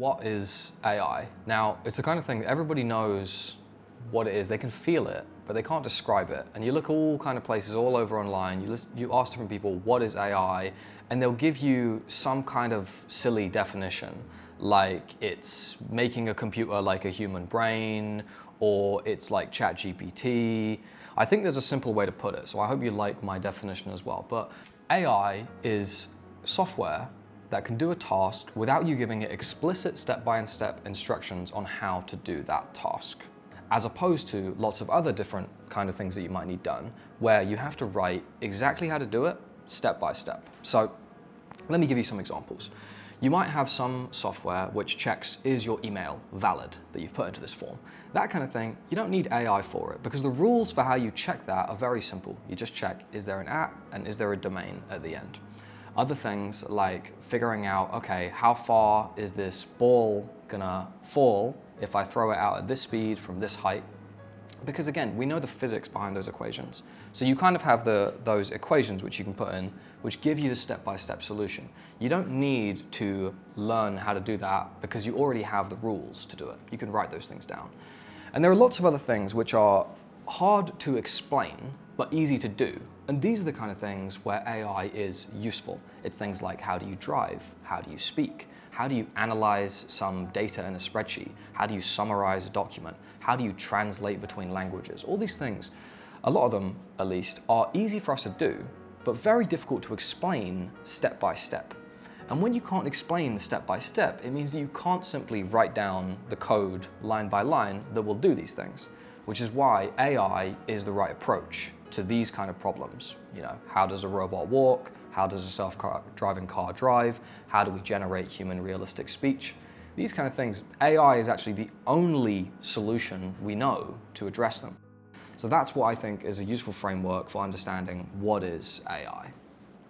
What is AI? Now, it's the kind of thing that everybody knows what it is. They can feel it, but they can't describe it. And you look all kind of places all over online, you ask different people, what is AI? And they'll give you some kind of silly definition, like it's making a computer like a human brain, or it's like ChatGPT. I think there's a simple way to put it, so I hope you like my definition as well. But AI is software that can do a task without you giving it explicit step-by-step instructions on how to do that task. As opposed to lots of other different kind of things that you might need done, where you have to write exactly how to do it, step by step. So let me give you some examples. You might have some software which checks, is your email valid that you've put into this form? That kind of thing, you don't need AI for it, because the rules for how you check that are very simple. You just check, is there an @ and is there a domain at the end? Other things like figuring out, okay, how far is this ball gonna fall if I throw it out at this speed from this height? Because again, we know the physics behind those equations. So you kind of have those equations which you can put in, which give you the step-by-step solution. You don't need to learn how to do that because you already have the rules to do it. You can write those things down. And there are lots of other things which are hard to explain, but easy to do. And these are the kind of things where AI is useful. It's things like, how do you drive? How do you speak? How do you analyze some data in a spreadsheet? How do you summarize a document? How do you translate between languages? All these things, a lot of them at least, are easy for us to do, but very difficult to explain step by step. And when you can't explain step by step, it means that you can't simply write down the code line by line that will do these things, which is why AI is the right approach to these kind of problems. You know, how does a robot walk? How does a self-driving car drive? How do we generate human realistic speech? These kind of things, AI is actually the only solution we know to address them. So that's what I think is a useful framework for understanding what is AI.